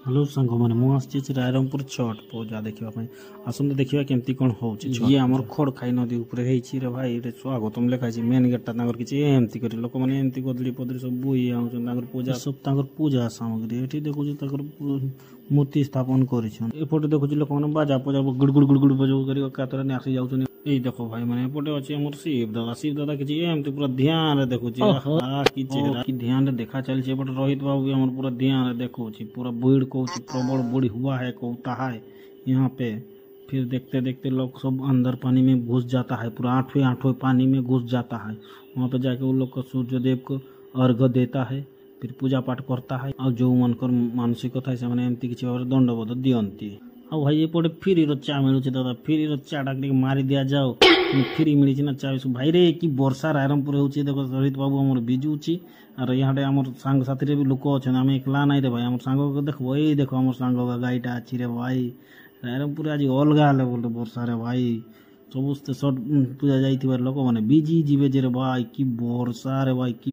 Hello सांग मैंने मुझे रायरंगपुर छठ पूजा देखा आसते देखा केमती कौन हो ये आम खड़ खाई नदी उपरे रे भाई रे स्वागतम लिखाई मेन गेटा किसी एमती कर लोक मैंने एमती कदली पदली सब बोई आउन पूजा सब पूजा सामग्री ये देखुँ मूर्ति स्थापन करपटे देखुँ लोक मैंने बाजा पूजा गुड़गुड़ गुड़गुड़ बजा कर आसी जाऊँ ये देखो भाई मैंने एपटे अच्छे मोर शिव दादा किसी एमती पूरा ध्यान रे देखुँ कि चेहरा कि ध्यान रे देखा चलছে एपटे रोहित बाबू भी पूरा ध्यान रे देखुँ पूरा भीड़ को प्रबल बड़ी हुआ है कहता है यहाँ पे। फिर देखते देखते लोग सब अंदर पानी में घुस जाता है, पूरा आठवें आठवें पानी में घुस जाता है। वहाँ पे जाके वो लोग को सूर्यदेव को अर्घ देता है, फिर पूजा पाठ करता है और जो मनकर मानसिक था से एमती किसी भाव दंडबोध दियंती। ଆଉ ଭାଇ ଏପଟେ ଫ୍ରିର ଚା ମିଳୁଛି ଦାଦା, ଫ୍ରିର ଚାଟା ଟିକେ ମାରି ଦିଆଯାଉ। ଫ୍ରି ମିଳିଛି ନା ଚା ଭାଇରେ କି ବର୍ଷା ରାଇରଙ୍ଗପୁର ହେଉଛି ଦେଖ ରୋହିତ ବାବୁ ଆମର ବିଜୁଛି ଆର ଇହାଡ଼େ ଆମର ସାଙ୍ଗସାଥିରେ ବି ଲୋକ ଅଛନ୍ତି, ଆମେ ଏକଲା ନାଇଁ ରେ ଭାଇ। ଆମର ସାଙ୍ଗ ଦେଖ ଏଇ ଦେଖ ଆମର ସାଙ୍ଗ ଗାଈଟା ଅଛି ରେ ଭାଇ। ରାଇରଙ୍ଗପୁର ଆଜି ଅଲଗା ଲେଭେଲରେ ବର୍ଷାରେ ଭାଇ ସମସ୍ତେ ଛଟ୍ ପୂଜା ଯାଇଥିବାର ଲୋକମାନେ ବିଜି ଯିବେ ଯେ ରେ ଭାଇ। କି ବର୍ଷାରେ ଭାଇ କି